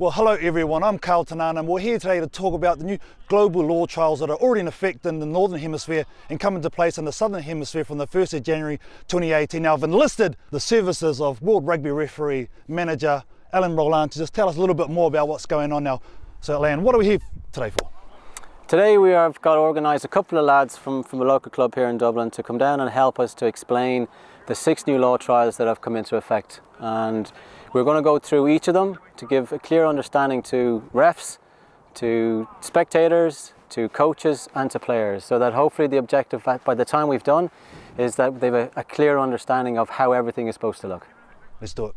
Well, hello everyone, I'm Carl Tanana and we're here today to talk about the new global law trials that are already in effect in the Northern Hemisphere and come into place in the Southern Hemisphere from the 1st of January 2018. Now I've enlisted the services of World Rugby referee manager Alain Rolland to just tell us a little bit more about what's going on now. So Alain, what are we here today for? Today we have got organised a couple of lads from a local club here in Dublin to come down and help us to explain the 6 new law trials that have come into effect, and we're going to go through each of them to give a clear understanding to refs, to spectators, to coaches and to players, so that hopefully the objective by the time we've done is that they have a clear understanding of how everything is supposed to look. Let's do it.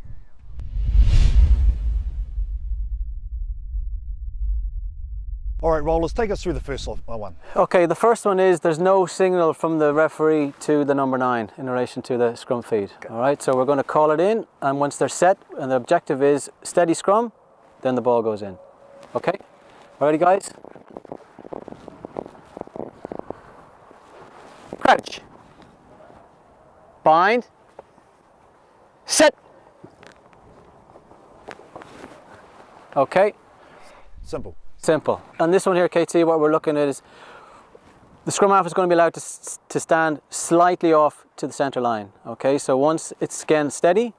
All right, Rollers, take us through the first one. Okay, the first one is there's no signal from the referee to the number 9 in relation to the scrum feed. Okay. All right, so we're going to call it in, and once they're set and the objective is steady scrum, then the ball goes in. Okay, ready guys? Crouch. Bind. Set. Okay. Simple. Simple. And this one here, KT, what we're looking at is the scrum half is going to be allowed to stand slightly off to the centre line. Okay, so once it's again steady,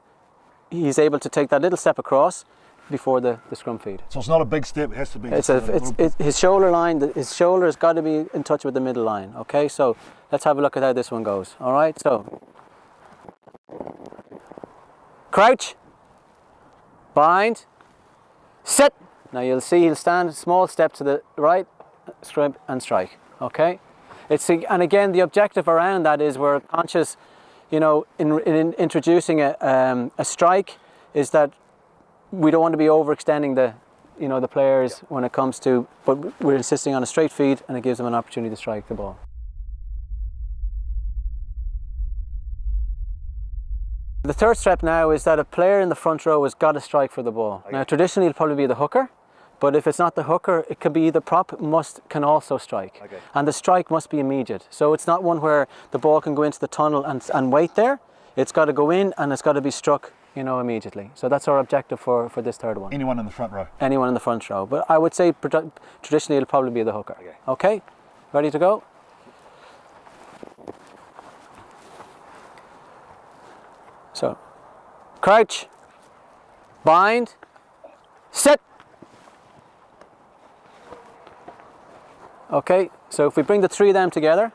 he's able to take that little step across before the scrum feed. So it's not a big step, it has to be. His shoulder line, his shoulder has got to be in touch with the middle line. Okay, so let's have a look at how this one goes. All right, so crouch, bind, set. Now you'll see he'll stand a small step to the right, scrum and strike. Okay, and again the objective around that is we're conscious, you know, in introducing a strike, is that we don't want to be overextending the players when it comes to, but we're insisting on a straight feed and it gives them an opportunity to strike the ball. The third step now is that a player in the front row has got to strike for the ball. Okay. Now traditionally it'll probably be the hooker, but if it's not the hooker, it could be the prop can also strike. Okay. And the strike must be immediate. So it's not one where the ball can go into the tunnel and wait there. It's got to go in and it's got to be struck, you know, immediately. So that's our objective for this third one. Anyone in the front row? Anyone in the front row. But I would say traditionally it'll probably be the hooker. Okay, okay? Ready to go? So, crouch, bind, set. Okay, so if we bring the 3 of them together,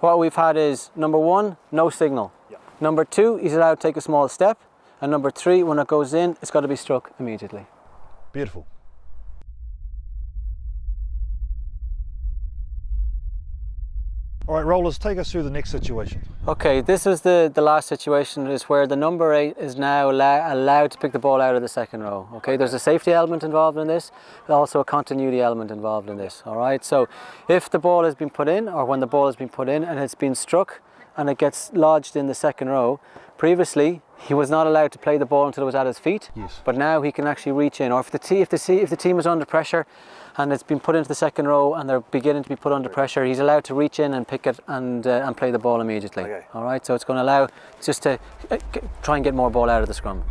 what we've had is number 1, no signal. Yep. Number 2, he's allowed to take a small step. And number 3, when it goes in, it's got to be struck immediately. Beautiful. All right, Rollers, take us through the next situation. Okay, this is the last situation, is where the number 8 is now allowed to pick the ball out of the second row. Okay, there's a safety element involved in this, also a continuity element involved in this. All right, so if the ball has been put in, or when the ball has been put in and it's been struck and it gets lodged in the second row, previously he was not allowed to play the ball until it was at his feet. Yes. But now he can actually reach in, or if the team is under pressure and it's been put into the second row and they're beginning to be put under pressure, he's allowed to reach in and pick it and play the ball immediately. Okay. All right, so it's going to allow just to try and get more ball out of the scrum.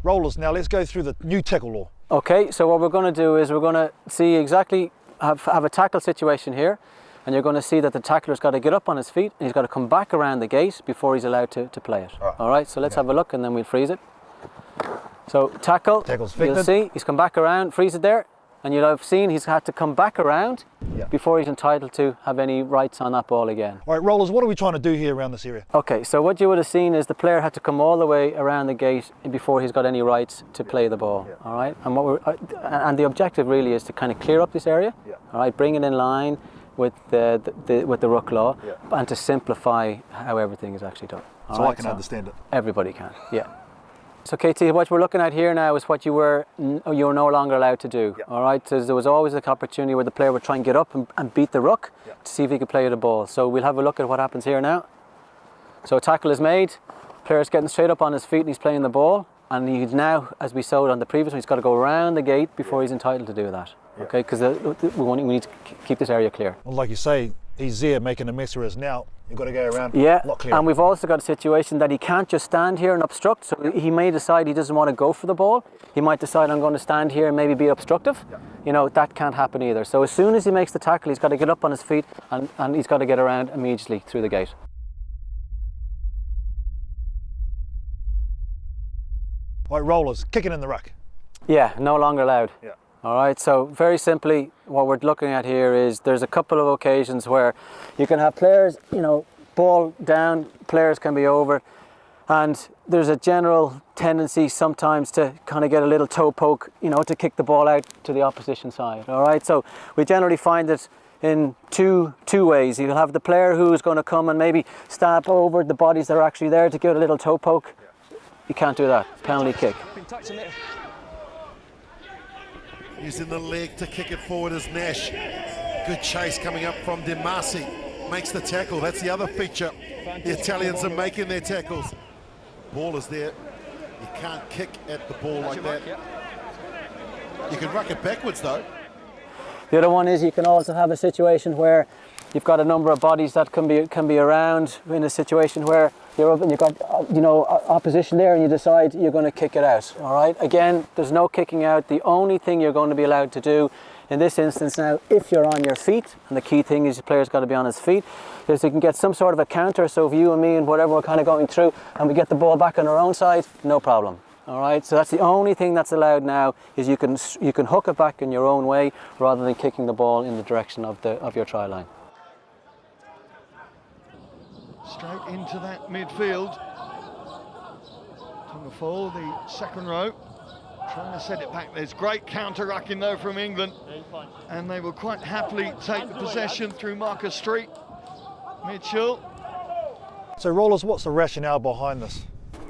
Rollers, now let's go through the new tackle law. Okay, so what we're going to do is we're going to see exactly, have a tackle situation here, and you're going to see that the tackler's got to get up on his feet and he's got to come back around the gate before he's allowed to play it. All right, so let's have a look and then we'll freeze it. So tackle, you'll see he's come back around, freeze it there, and you'll have seen he's had to come back around before he's entitled to have any rights on that ball again. All right, Rollers, what are we trying to do here around this area? Okay, so what you would have seen is the player had to come all the way around the gate before he's got any rights to play the ball. Yeah. All right, and the objective really is to kind of clear up this area. Yeah. All right, bring it in line with the ruck law, and to simplify how everything is actually done. All right, I can understand it. Everybody can, yeah. So KT, what we're looking at here now is what you were no longer allowed to do. Yep. All right, so there was always an opportunity where the player would try and get up and beat the ruck to see if he could play the ball. So we'll have a look at what happens here now. So a tackle is made, player's getting straight up on his feet and he's playing the ball, and he's now, as we saw on the previous one, he's got to go around the gate before he's entitled to do that. Okay, because we need to keep this area clear. Well, like you say, he's there making a mess, whereas now you've got to go around Yeah, a lot clearer. and we've also got a situation that he can't just stand here and obstruct, so he may decide he doesn't want to go for the ball. He might decide, I'm going to stand here and maybe be obstructive. Yeah. You know, that can't happen either. So as soon as he makes the tackle, he's got to get up on his feet and he's got to get around immediately through the gate. Right, rollers, kicking in the ruck. Yeah, no longer allowed. Yeah. All right, so very simply, what we're looking at here is there's a couple of occasions where you can have players, you know, ball down, players can be over, and there's a general tendency sometimes to kind of get a little toe poke, you know, to kick the ball out to the opposition side. All right, so we generally find it in two ways. You'll have the player who's going to come and maybe stab over the bodies that are actually there to give it a little toe poke. You can't do that. Penalty kick. Using the leg to kick it forward as Nash. Good chase coming up from De Masi. Makes the tackle. That's the other feature. The Italians are making their tackles. Ball is there. You can't kick at the ball like that. You can ruck it backwards though. The other one is you can also have a situation where you've got a number of bodies that can be around in a situation where you're up and you've got opposition there and you decide you're going to kick it out. All right. Again, there's no kicking out. The only thing you're going to be allowed to do in this instance now, if you're on your feet, and the key thing is the player's got to be on his feet, is you can get some sort of a counter. So if you and me and whatever we're kind of going through and we get the ball back on our own side, no problem. All right, so that's the only thing that's allowed now, is you can hook it back in your own way rather than kicking the ball in the direction of your try line. Straight into that midfield. Tungafull, the second row, trying to set it back. There's great counter-rucking though from England, and they will quite happily take the possession through Marcus Street. Mitchell. So rollers, what's the rationale behind this?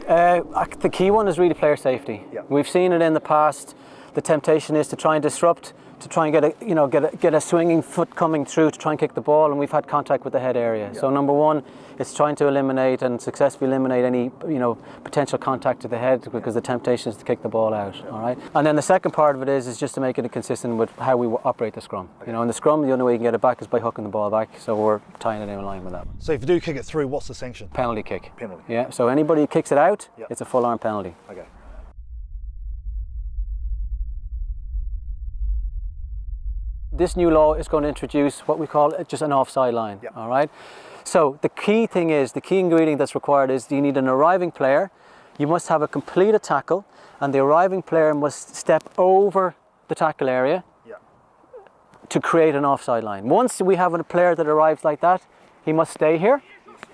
The key one is really player safety. Yep. We've seen it in the past. The temptation is to try and disrupt, to try and get a swinging foot coming through to try and kick the ball, and we've had contact with the head area. Yep. So number one, it's trying to eliminate and successfully eliminate any potential contact to the head, because the temptation is to kick the ball out. All right. And then the second part of it is just to make it consistent with how we operate the scrum. Okay. You know, in the scrum, the only way you can get it back is by hooking the ball back. So we're tying it in line with that. So if you do kick it through, what's the sanction? Penalty kick. Penalty. Yeah. So anybody who kicks it out, yep, it's a full arm penalty. Okay. This new law is going to introduce what we call just an offside line. Yep. All right. So the key thing is, the key ingredient that's required is you need an arriving player. You must have a completed tackle, and the arriving player must step over the tackle area, yep, to create an offside line. Once we have a player that arrives like that, he must stay here.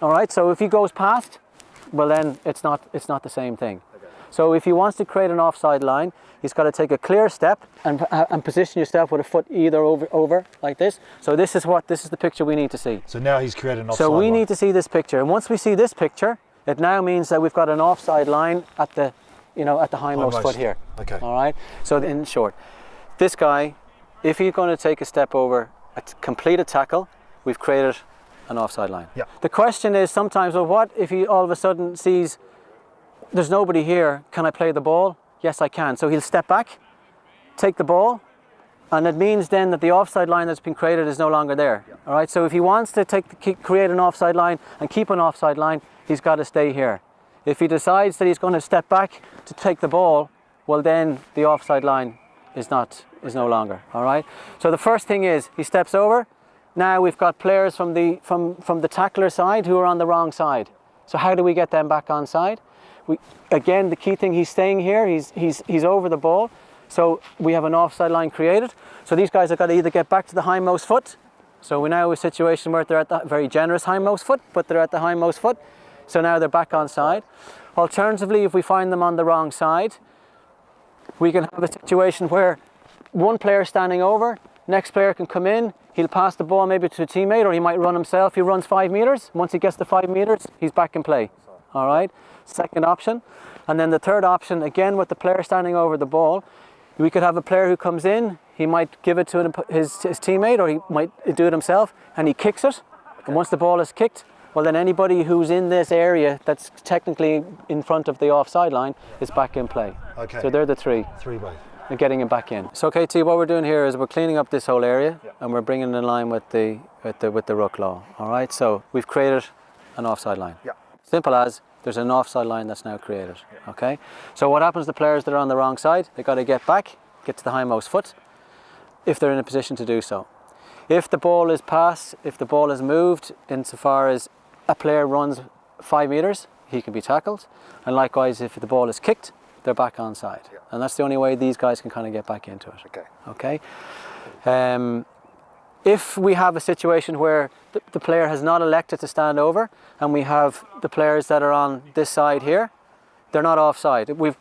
All right. So if he goes past, well then it's not the same thing. Okay. So if he wants to create an offside line, he's got to take a clear step and position yourself with a foot either over like this. So this is the picture we need to see. So now he's created an offside line. So we line. need to see this picture, and once we see this picture, it now means that we've got an offside line at the hindmost foot here. Okay. All right. So in short, this guy, if he's going to take a step over, complete a tackle, we've created an offside line. Yeah. The question is sometimes, well, what if he all of a sudden sees there's nobody here? Can I play the ball? Yes, I can. So he'll step back, take the ball, and it means then that the offside line that's been created is no longer there. Yeah. All right. So if he wants to create an offside line and keep an offside line, he's got to stay here. If he decides that he's going to step back to take the ball, well then the offside line is no longer. All right. So the first thing is he steps over. Now we've got players from the tackler side who are on the wrong side. So how do we get them back on side? Again, the key thing, he's staying here, he's over the ball, so we have an offside line created. So these guys have got to either get back to the hindmost foot. So we now have a situation where they're at the very generous hindmost foot, but they're at the hindmost foot. So now they're back on side. Alternatively, if we find them on the wrong side, we can have a situation where one player standing over, next player can come in, he'll pass the ball maybe to a teammate, or he might run himself. He runs 5 meters. Once he gets to 5 meters, he's back in play. All right. Second option. And then the third option, again with the player standing over the ball, we could have a player who comes in, he might give it to his teammate, or he might do it himself, and he kicks it. And once the ball is kicked, well then anybody who's in this area that's technically in front of the offside line is back in play. Okay. So they're the three. Three ways. and getting him back in. So KT, what we're doing here is we're cleaning up this whole area and we're bringing it in line with the ruck law. All right, so we've created an offside line. Yeah. Simple as there's an offside line that's now created. Okay, so what happens to players that are on the wrong side? They've got to get back, get to the hindmost foot, if they're in a position to do so. If the ball is passed, if the ball is moved, insofar as a player runs 5 meters, he can be tackled, and likewise if the ball is kicked, they're back onside. Yeah. And that's the only way these guys can kind of get back into it. Okay. Okay. If we have a situation where the player has not elected to stand over, and we have the players that are on this side here, they're not offside. We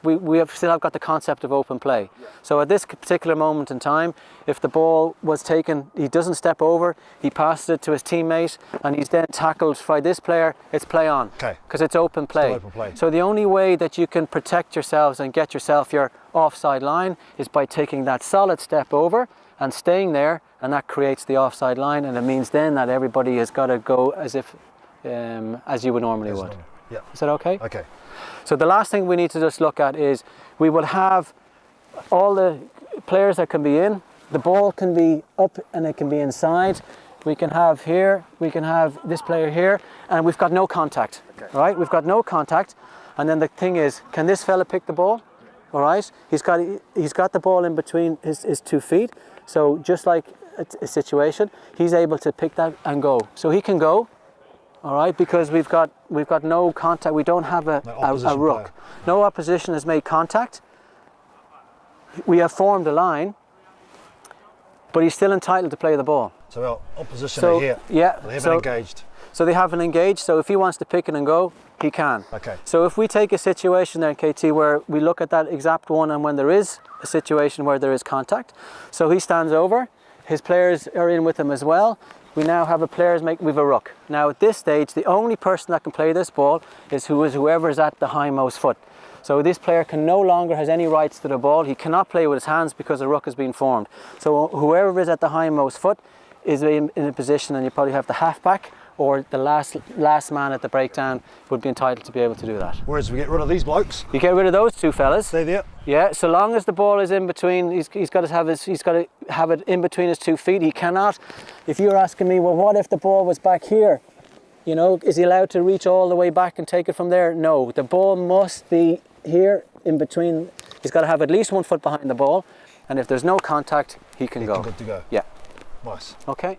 still have got the concept of open play. Yeah. So at this particular moment in time, if the ball was taken, he doesn't step over, he passes it to his teammate, and he's then tackled by this player, it's play on. Okay. Because it's open play. Still open play. So the only way that you can protect yourselves and get yourself your offside line is by taking that solid step over and staying there, and that creates the offside line, and it means then that everybody has got to go as if, as you would normally would. Yeah. Is that okay? Okay. So the last thing we need to just look at is we will have all the players that can be in. The ball can be up and it can be inside. We can have here, we can have this player here, and we've got no contact. Okay. Right? We've got no contact. And then the thing is, can this fella pick the ball? All right? He's got the ball in between his 2 feet. So just like a situation, he's able to pick that and go. So he can go. All right, because we've got no contact. We don't have a ruck. No opposition has made contact. We have formed a line, but he's still entitled to play the ball. So our opposition are here. Yeah. They haven't engaged. So they haven't engaged. So if he wants to pick it and go, he can. Okay. So if we take a situation there, KT, where we look at that exact one, and when there is a situation where there is contact, so he stands over, his players are in with him as well. We now have we've a ruck. Now at this stage, the only person that can play this ball is whoever is at the hindmost foot. So this player can no longer has any rights to the ball. He cannot play with his hands because a ruck has been formed. So whoever is at the hindmost foot is in a position, and you probably have the halfback or the last man at the breakdown would be entitled to be able to do that. Whereas we get rid of these blokes. You get rid of those two fellas. Stay there. Yeah, so long as the ball is in between, he's got to have it in between his 2 feet. He cannot. If you're asking me, well, what if the ball was back here? You know, is he allowed to reach all the way back and take it from there? No, the ball must be here in between. He's got to have at least 1 foot behind the ball, and if there's no contact, he can go. Good to go. Yeah. Nice. Okay.